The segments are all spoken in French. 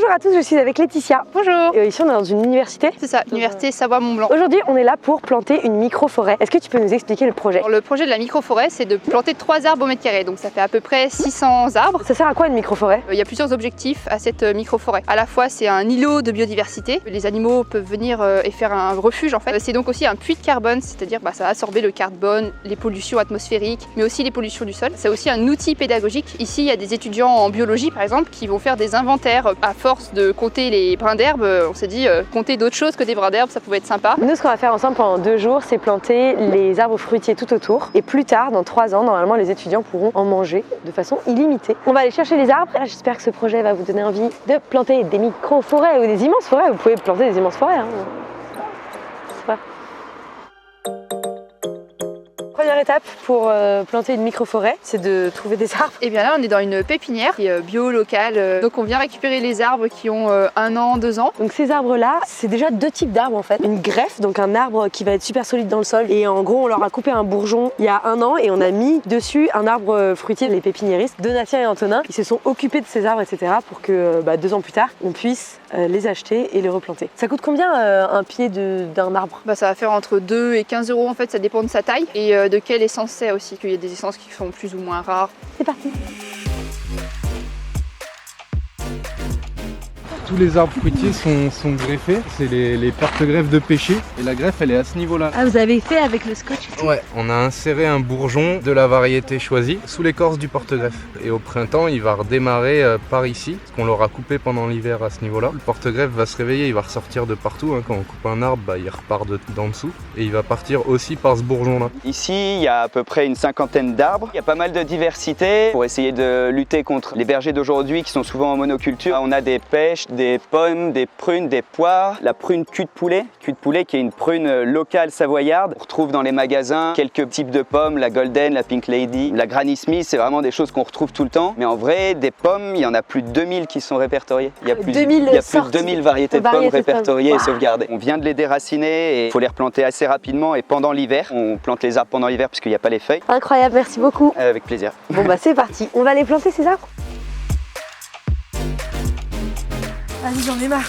Bonjour à tous, je suis avec Laetitia. Bonjour. Ici on est dans une université. C'est ça, l'université Savoie-Mont-Blanc. Aujourd'hui on est là pour planter une micro-forêt. Est-ce que tu peux nous expliquer le projet? Alors, le projet de la micro-forêt, c'est de planter 3 arbres au mètre carré, donc ça fait à peu près 600 arbres. Ça sert à quoi une micro-forêt? Il y a plusieurs objectifs à cette micro-forêt. À la fois, c'est un îlot de biodiversité. Les animaux peuvent venir et faire un refuge en fait. C'est donc aussi un puits de carbone, c'est-à-dire ça va absorber le carbone, les pollutions atmosphériques, mais aussi les pollutions du sol. C'est aussi un outil pédagogique. Ici, il y a des étudiants en biologie par exemple qui vont faire des inventaires. À force de compter les brins d'herbe, on s'est dit compter d'autres choses que des brins d'herbe, ça pouvait être sympa. Nous, ce qu'on va faire ensemble pendant 2 jours, c'est planter les arbres fruitiers tout autour. Et plus tard, dans 3 ans, normalement, les étudiants pourront en manger de façon illimitée. On va aller chercher les arbres. J'espère que ce projet va vous donner envie de planter des micro-forêts ou des immenses forêts. Vous pouvez planter des immenses forêts. C'est vrai. Première étape pour planter une micro-forêt, c'est de trouver des arbres. Et bien là, on est dans une pépinière qui est bio, locale. Donc on vient récupérer les arbres qui ont 1 an, 2 ans. Donc ces arbres-là, c'est déjà 2 types d'arbres en fait. Une greffe, donc un arbre qui va être super solide dans le sol. Et en gros, on leur a coupé un bourgeon il y a 1 an et on a mis dessus un arbre fruitier. Les pépiniéristes, Donatien et Antonin, ils se sont occupés de ces arbres, etc. pour que 2 ans plus tard, on puisse les acheter et les replanter. Ça coûte combien un pied d'un arbre? Ça va faire entre 2 et 15 euros en fait, ça dépend de sa taille et de quelle essence c'est aussi, qu'il y a des essences qui sont plus ou moins rares. C'est parti. Tous les arbres fruitiers sont greffés, c'est les porte-greffes de pêcher et la greffe elle est à ce niveau-là. Ah, vous avez fait avec le scotch? Ouais, on a inséré un bourgeon de la variété choisie sous l'écorce du porte-greffe et au printemps il va redémarrer par ici, parce qu'on l'aura coupé pendant l'hiver à ce niveau-là. Le porte-greffe va se réveiller, il va ressortir de partout, quand on coupe un arbre il repart d'en dessous et il va partir aussi par ce bourgeon-là. Ici il y a à peu près une 50aine d'arbres, il y a pas mal de diversité pour essayer de lutter contre les vergers d'aujourd'hui qui sont souvent en monoculture. On a des pêches, des pommes, des prunes, des poires, la prune cul de poulet qui est une prune locale savoyarde. On retrouve dans les magasins quelques types de pommes, la Golden, la Pink Lady, la Granny Smith, c'est vraiment des choses qu'on retrouve tout le temps. Mais en vrai, des pommes, il y en a plus de 2000 qui sont répertoriées. Il y a plus de 2000 variétés de pommes répertoriées et sauvegardées. On vient de les déraciner et il faut les replanter assez rapidement et pendant l'hiver. On plante les arbres pendant l'hiver parce qu'il n'y a pas les feuilles. Incroyable, merci beaucoup. Avec plaisir. Bon c'est parti, on va aller planter ces arbres. Allez, j'en ai marre.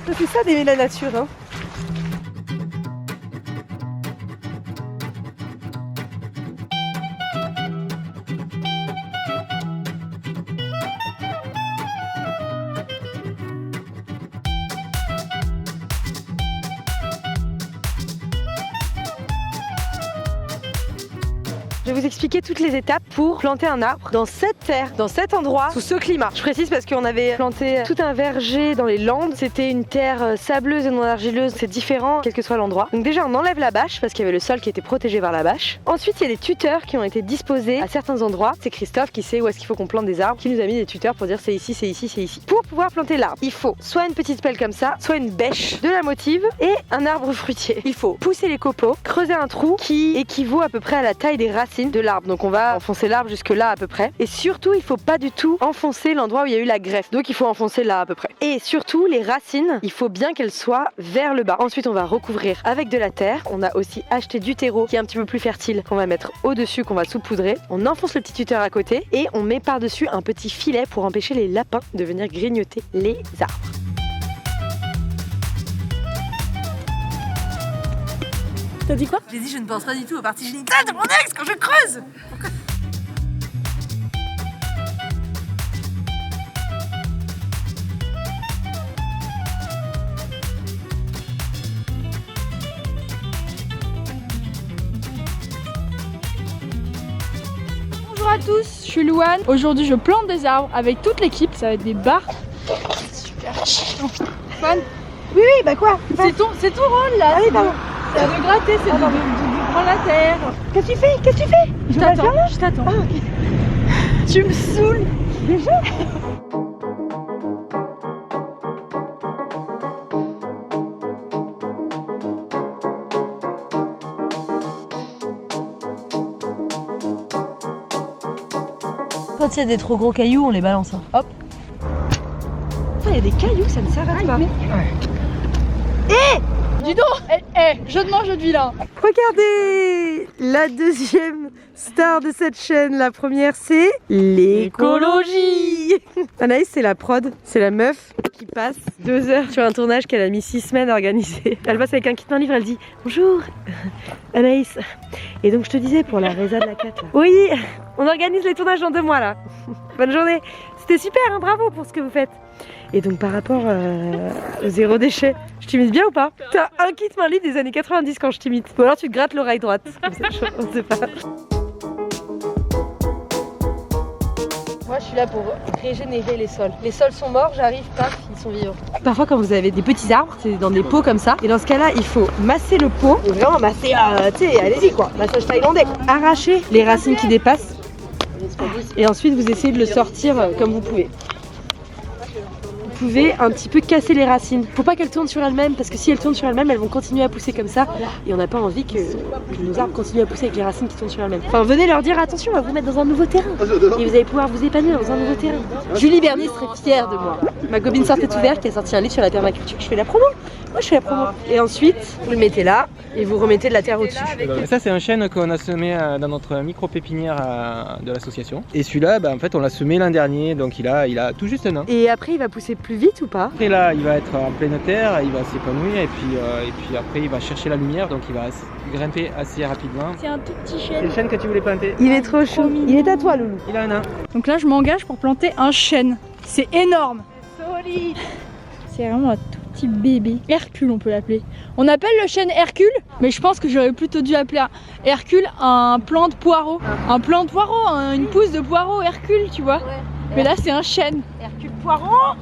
C'est ça d'aimer la nature, hein. Je vais vous expliquer toutes les étapes pour planter un arbre dans cette terre, dans cet endroit, sous ce climat. Je précise parce qu'on avait planté tout un verger dans les Landes. C'était une terre sableuse et non argileuse, c'est différent quel que soit l'endroit. Donc déjà on enlève la bâche parce qu'il y avait le sol qui était protégé par la bâche. Ensuite il y a des tuteurs qui ont été disposés à certains endroits. C'est Christophe qui sait où est-ce qu'il faut qu'on plante des arbres, qui nous a mis des tuteurs pour dire c'est ici, c'est ici, c'est ici. Pour pouvoir planter l'arbre, il faut soit une petite pelle comme ça, soit une bêche, de la motive et un arbre fruitier. Il faut pousser les copeaux, creuser un trou qui équivaut à peu près à la taille des racines de l'arbre. Donc on va enfoncer l'arbre jusque là à peu près. Et surtout il faut pas du tout enfoncer l'endroit où il y a eu la greffe. Donc il faut enfoncer là à peu près. Et surtout les racines, il faut bien qu'elles soient vers le bas. Ensuite on va recouvrir avec de la terre. On a aussi acheté du terreau qui est un petit peu plus fertile qu'on va mettre au-dessus, qu'on va saupoudrer. On enfonce le petit tuteur à côté et on met par-dessus un petit filet pour empêcher les lapins de venir grignoter les arbres. T'as dit quoi? J'ai dit je ne pense pas du tout aux parties génitales de mon ex quand je creuse. Pourquoi? Bonjour à tous, je suis Louane. Aujourd'hui je plante des arbres avec toute l'équipe. Ça va être des barres. Super chiant. Fun. Oui, quoi? C'est ton rôle là. Allez, pardon. C'est de gratter, c'est de prendre la terre. Qu'est-ce que tu fais? Qu'est-ce que tu fais? Je t'attends. Ah, ok. Tu me saoules. Déjà? Quand il y a des trop gros cailloux, on les balance. Hop. Il y a des cailloux, ça ne s'arrête pas. Dis donc, je demande jeu de vilain. Regardez la deuxième star de cette chaîne. La première, c'est l'écologie. Anaïs, c'est la prod, c'est la meuf qui passe 2 heures sur un tournage qu'elle a mis 6 semaines à organiser. Elle passe avec un kit main livre, elle dit bonjour Anaïs. Et donc je te disais pour la résa de la 4 là. Oui, on organise les tournages dans 2 mois là. Bonne journée. C'était super, hein, bravo pour ce que vous faites. Et donc par rapport au zéro déchet, je t'imite bien ou pas? T'as un kit main libre des années 90 quand je t'imite. Ou alors tu te grattes l'oreille droite. Comme ça, on sait pas. Moi je suis là pour régénérer les sols. Les sols sont morts, j'arrive, paf, ils sont vivants. Parfois quand vous avez des petits arbres, c'est dans des pots comme ça. Et dans ce cas-là, il faut masser le pot. Vraiment masser, tu sais, allez-y quoi. Massage thaïlandais. Arracher les racines qui dépassent. Et ensuite vous essayez de le sortir comme vous pouvez. Vous pouvez un petit peu casser les racines. Faut pas qu'elles tournent sur elles-mêmes parce que si elles tournent sur elles-mêmes, elles vont continuer à pousser comme ça. Et on n'a pas envie que nos arbres continuent à pousser avec les racines qui tournent sur elles-mêmes. Enfin, venez leur dire attention, on va vous mettre dans un nouveau terrain. Et vous allez pouvoir vous épanouir dans un nouveau terrain. Julie Bernier serait fière de moi. Ma copine sortait ouverte qui a sorti un livre sur la permaculture. Je fais la promo. Moi, je fais la promo. Et ensuite, vous le mettez là et vous remettez de la terre au-dessus. Ça, c'est un chêne qu'on a semé dans notre micro-pépinière de l'association. Et celui-là, en fait, on l'a semé l'an dernier, donc il a tout juste un an. Et après, il va pousser plus vite ou pas? Après là, il va être en pleine terre, il va s'épanouir et puis après, il va chercher la lumière, donc il va grimper assez rapidement. C'est un tout petit C'est chêne. le chêne que tu voulais planter. Il est trop chou. Il est à toi, Loulou. Il a un an. Donc là, je m'engage pour planter un chêne. C'est énorme. Solide. C'est vraiment un tout petit bébé. Hercule, on peut l'appeler. On appelle le chêne Hercule, mais je pense que j'aurais plutôt dû appeler Hercule un plant de poireau. Un plant de poireau, une pousse de poireau Hercule, tu vois. Mais là, c'est un chêne. Hercule poireau.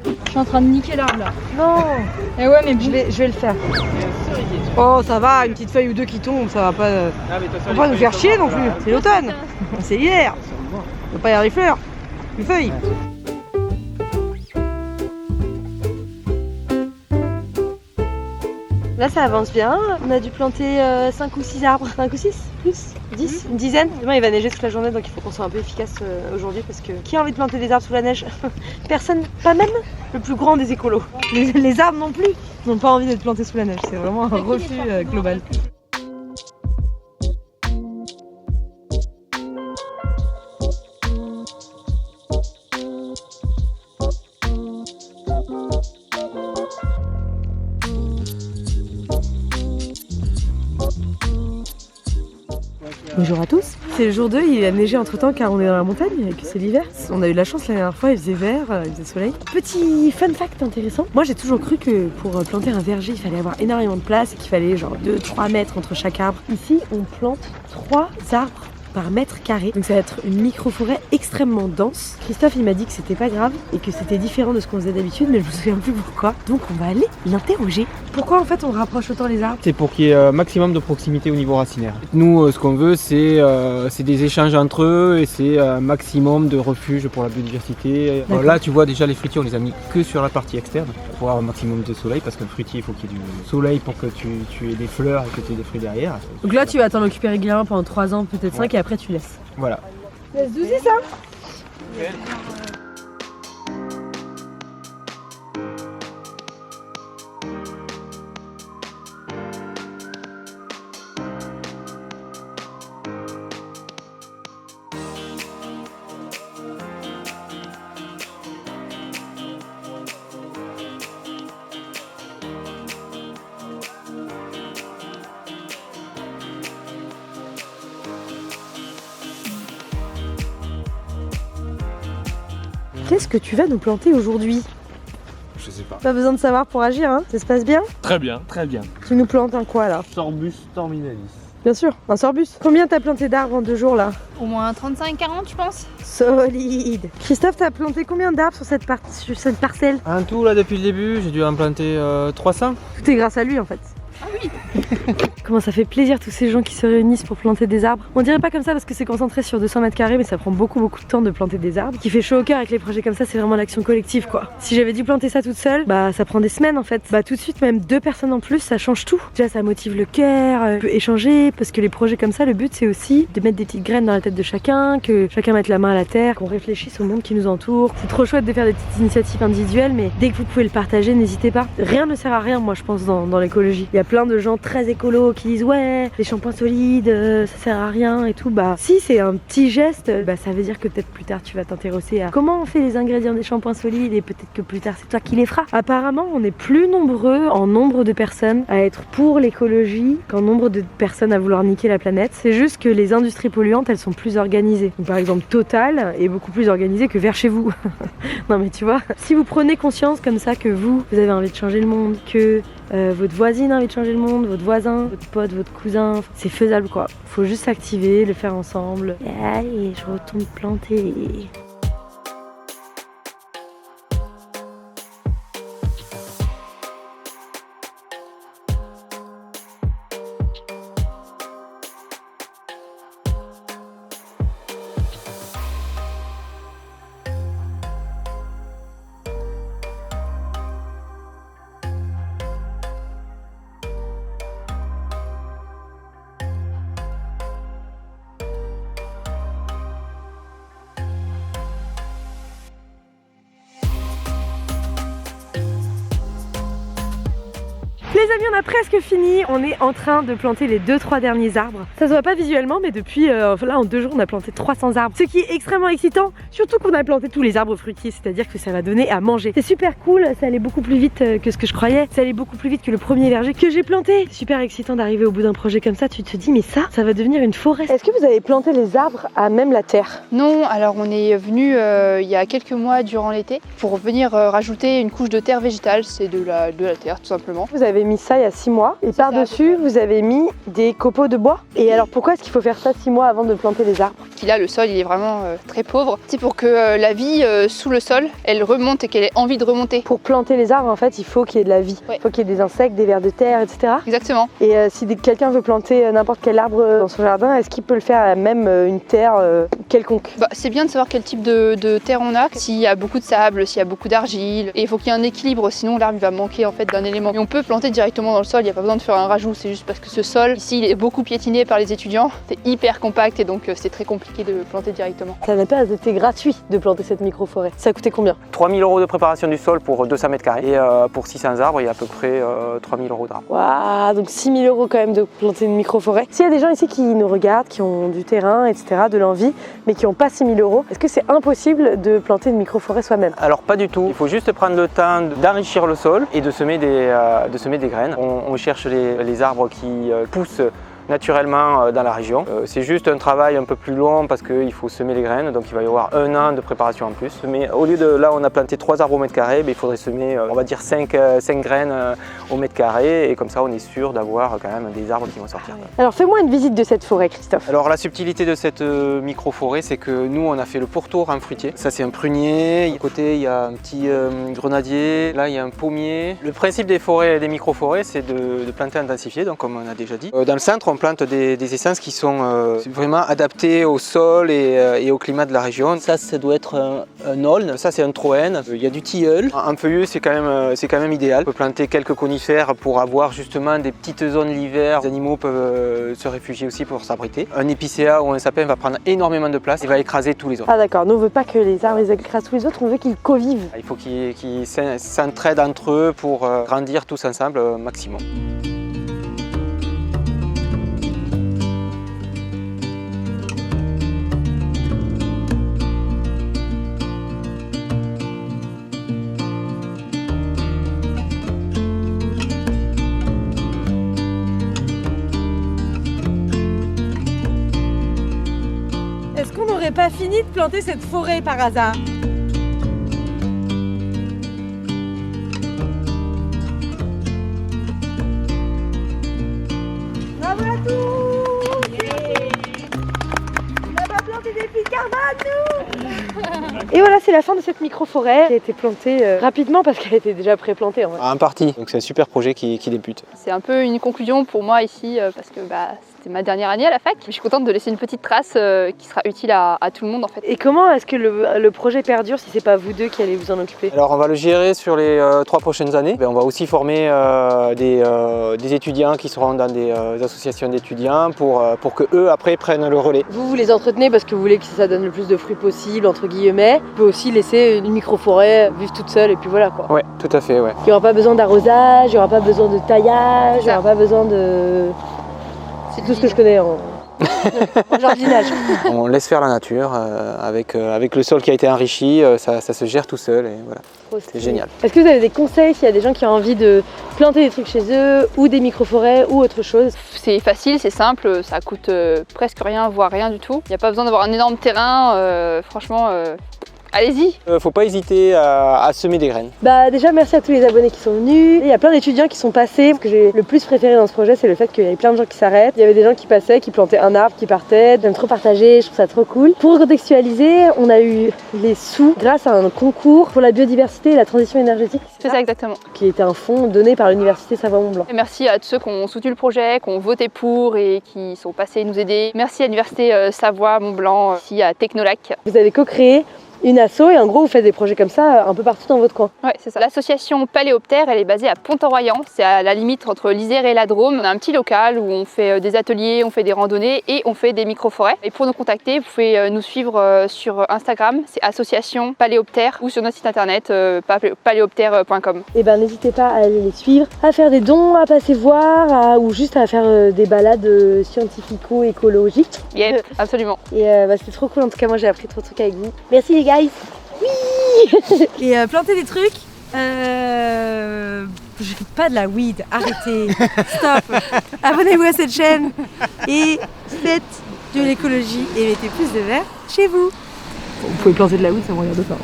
Je suis en train de niquer l'arbre là. Non. Eh ouais, mais bon. Je vais le faire. Oh, ça va, une petite feuille ou deux qui tombe, ça va pas. Faut pas nous faire chier non plus. C'est l'automne. C'est l'hiver. Il va pas y avoir des fleurs. Des feuilles. Là ça avance bien, on a dû planter 5 ou 6 arbres, 5 ou 6 plus 10, une dizaine. Demain il va neiger toute la journée donc il faut qu'on soit un peu efficace aujourd'hui parce que qui a envie de planter des arbres sous la neige? Personne, pas même le plus grand des écolos. Les arbres non plus n'ont pas envie d'être plantés sous la neige, c'est vraiment un refus global. Bonjour à tous, c'est le jour 2, il a neigé entre temps car on est dans la montagne et que c'est l'hiver. On a eu de la chance la dernière fois, il faisait vert, il faisait soleil. Petit fun fact intéressant, moi j'ai toujours cru que pour planter un verger il fallait avoir énormément de place et qu'il fallait genre 2-3 mètres entre chaque arbre. Ici on plante 3 arbres par mètre carré, donc ça va être une micro-forêt extrêmement dense. Christophe il m'a dit que c'était pas grave et que c'était différent de ce qu'on faisait d'habitude, mais je me souviens plus pourquoi. Donc on va aller l'interroger. Pourquoi en fait on rapproche autant les arbres? C'est pour qu'il y ait un maximum de proximité au niveau racinaire. Nous, ce qu'on veut, c'est des échanges entre eux et c'est un maximum de refuge pour la biodiversité. Là, tu vois déjà les fruitiers, on les a mis que sur la partie externe pour avoir un maximum de soleil parce qu'un fruitier, il faut qu'il y ait du soleil pour que tu aies des fleurs et que tu aies des fruits derrière. Donc là tu vas t'en occuper régulièrement pendant 3 ans, peut-être 5 et après tu laisses. Voilà. Laisse doucer ça. Qu'est-ce que tu vas nous planter aujourd'hui? Je sais pas. Pas besoin de savoir pour agir, hein? Ça se passe bien? Très bien, très bien. Tu nous plantes un quoi là? Sorbus terminalis. Bien sûr, un sorbus. Combien t'as planté d'arbres en 2 jours là? Au moins 35-40 je pense. Solide. Christophe, t'as planté combien d'arbres sur cette parcelle? Un tout là depuis le début, j'ai dû en planter 300. Tout est grâce à lui en fait. Comment ça fait plaisir tous ces gens qui se réunissent pour planter des arbres. On dirait pas comme ça parce que c'est concentré sur 200 mètres carrés, mais ça prend beaucoup de temps de planter des arbres. Ce qui fait chaud au cœur avec les projets comme ça, c'est vraiment l'action collective quoi. Si j'avais dû planter ça toute seule, bah ça prend des semaines en fait. Bah tout de suite même 2 personnes en plus, ça change tout. Déjà ça motive le cœur, on peut échanger parce que les projets comme ça, le but c'est aussi de mettre des petites graines dans la tête de chacun, que chacun mette la main à la terre, qu'on réfléchisse au monde qui nous entoure. C'est trop chouette de faire des petites initiatives individuelles, mais dès que vous pouvez le partager, n'hésitez pas. Rien ne sert à rien, moi je pense dans l'écologie. Il y a plein de gens très écolos qui disent ouais, les shampoings solides, ça sert à rien et tout. Bah si c'est un petit geste, bah ça veut dire que peut-être plus tard tu vas t'intéresser à comment on fait les ingrédients des shampoings solides et peut-être que plus tard c'est toi qui les feras. Apparemment on est plus nombreux en nombre de personnes à être pour l'écologie qu'en nombre de personnes à vouloir niquer la planète. C'est juste que les industries polluantes elles sont plus organisées. Donc, par exemple Total est beaucoup plus organisé que vers chez vous. Non mais tu vois, si vous prenez conscience comme ça que vous avez envie de changer le monde, que votre voisine a envie de changer le monde, votre voisin, votre pote, votre cousin, c'est faisable quoi. Faut juste s'activer, le faire ensemble. Et allez, je retourne planter. Les amis, on a presque fini. On est en train de planter les 2-3 derniers arbres. Ça se voit pas visuellement, mais depuis là en 2 jours on a planté 300 arbres. Ce qui est extrêmement excitant, surtout qu'on a planté tous les arbres fruitiers, c'est-à-dire que ça va donner à manger. C'est super cool, ça allait beaucoup plus vite que ce que je croyais. Ça allait beaucoup plus vite que le premier verger que j'ai planté. C'est super excitant d'arriver au bout d'un projet comme ça. Tu te dis mais ça va devenir une forêt. Est-ce que vous avez planté les arbres à même la terre? Non, alors on est venu il y a quelques mois durant l'été pour venir rajouter une couche de terre végétale. C'est de la terre tout simplement. Vous avez mis ça il y a 6 mois et par-dessus vous avez mis des copeaux de bois. Et alors pourquoi est-ce qu'il faut faire ça 6 mois avant de planter les arbres? Là le sol il est vraiment très pauvre. C'est pour que la vie sous le sol elle remonte et qu'elle ait envie de remonter. Pour planter les arbres en fait il faut qu'il y ait de la vie. Il faut qu'il y ait des insectes, des vers de terre, etc. Exactement. Et si quelqu'un veut planter n'importe quel arbre dans son jardin, est-ce qu'il peut le faire à même une terre quelconque? C'est bien de savoir quel type de terre on a. S'il y a beaucoup de sable, s'il y a beaucoup d'argile. Et il faut qu'il y ait un équilibre sinon l'arbre va manquer en fait d'un élément. Et on peut planter directement dans le sol, il n'y a pas besoin de faire un rajout, c'est juste parce que ce sol ici il est beaucoup piétiné par les étudiants, c'est hyper compact et donc c'est très compliqué de planter directement. Ça n'a pas été gratuit de planter cette micro-forêt. Ça a coûté combien? 3 000 € de préparation du sol pour 200 mètres carrés et pour 600 arbres il y a à peu près 3 000 € d'arbres. Waouh, donc 6 000 € quand même de planter une micro-forêt. S'il y a des gens ici qui nous regardent, qui ont du terrain, etc., de l'envie, mais qui n'ont pas 6 000 €, est-ce que c'est impossible de planter une micro-forêt soi-même? Alors pas du tout, il faut juste prendre le temps d'enrichir le sol et de semer des graines. On cherche les arbres qui poussent naturellement dans la région. C'est juste un travail un peu plus long parce qu'il faut semer les graines, donc il va y avoir 1 an de préparation en plus. Mais au lieu de là on a planté 3 arbres au mètre carré, il faudrait semer on va dire 5 graines au mètre carré et comme ça on est sûr d'avoir quand même des arbres qui vont sortir. Alors fais-moi une visite de cette forêt Christophe. Alors la subtilité de cette micro-forêt c'est que nous on a fait le pourtour en fruitier. Ça c'est un prunier, à côté il y a un petit grenadier, là il y a un pommier. Le principe des forêts, des micro-forêts c'est de planter intensifié, donc comme on a déjà dit. Dans le centre on plante des essences qui sont vraiment adaptées au sol et au climat de la région. Ça doit être un aulne, ça c'est un troène, il y a du tilleul. En feuilleux c'est quand même idéal. On peut planter quelques conifères pour avoir justement des petites zones l'hiver. Les animaux peuvent se réfugier aussi pour s'abriter. Un épicéa ou un sapin va prendre énormément de place et va écraser tous les autres. Ah d'accord, nous on veut pas que les arbres les écrasent tous les autres, on veut qu'ils covivent. Il faut qu'ils s'entraident entre eux pour grandir tous ensemble au maximum. Est-ce qu'on n'aurait pas fini de planter cette forêt par hasard? Bravo à tous! On n'a pas planté des pics carbone, nous! Et voilà, c'est la fin de cette micro-forêt qui a été plantée rapidement parce qu'elle était déjà pré-plantée en vrai. Un parti, donc c'est un super projet qui débute. C'est un peu une conclusion pour moi ici parce que c'était ma dernière année à la fac. Je suis contente de laisser une petite trace qui sera utile à tout le monde en fait. Et comment est-ce que le projet perdure si c'est pas vous deux qui allez vous en occuper? Alors on va le gérer sur les 3 prochaines années. On va aussi former des étudiants qui seront dans des associations d'étudiants pour que eux après prennent le relais. Vous les entretenez parce que vous voulez que ça donne le plus de fruits possible, entre guillemets. Vous pouvez aussi laisser une micro-forêt vivre toute seule et puis voilà quoi. Ouais, tout à fait, ouais. Il n'y aura pas besoin d'arrosage, il n'y aura pas besoin de taillage, il n'y aura pas besoin de... C'est tout ce que je connais en jardinage. On laisse faire la nature avec le sol qui a été enrichi, ça se gère tout seul et voilà. C'est génial. Est-ce que vous avez des conseils s'il y a des gens qui ont envie de planter des trucs chez eux ou des micro-forêts ou autre chose? C'est facile, c'est simple, ça coûte presque rien, voire rien du tout. Il n'y a pas besoin d'avoir un énorme terrain, franchement, allez-y. Faut pas hésiter à semer des graines. Bah déjà merci à tous les abonnés qui sont venus. Il y a plein d'étudiants qui sont passés. Ce que j'ai le plus préféré dans ce projet, c'est le fait qu'il y avait plein de gens qui s'arrêtent. Il y avait des gens qui passaient, qui plantaient un arbre, qui partaient. J'aime trop partager, je trouve ça trop cool. Pour contextualiser, on a eu les sous grâce à un concours pour la biodiversité et la transition énergétique. C'est ça exactement. Qui était un fonds donné par l'université Savoie-Mont-Blanc. Et merci à tous ceux qui ont soutenu le projet, qui ont voté pour et qui sont passés nous aider. Merci à l'université Savoie-Mont-Blanc, ici à Technolac. Vous avez co-créé une asso et en gros vous faites des projets comme ça un peu partout dans votre coin. Ouais, c'est ça. L'association Paléoptère, elle est basée à Pont-en-Royans, c'est à la limite entre l'Isère et la Drôme. On a un petit local où on fait des ateliers, on fait des randonnées et on fait des micro-forêts. Et pour nous contacter, vous pouvez nous suivre sur Instagram, c'est association Paléoptère, ou sur notre site internet paléoptère.com. Et ben n'hésitez pas à aller les suivre, à faire des dons, à passer voir, ou juste à faire des balades scientifico-écologiques. Yep, absolument. Et c'était trop cool, en tout cas moi j'ai appris trop de trucs avec vous. Merci les guys. Oui. Et planter des trucs. Pas de la weed, arrêtez. Stop. Abonnez-vous à cette chaîne et faites de l'écologie et mettez plus de verre chez vous. Vous pouvez planter de la weed, ça me regarde pas.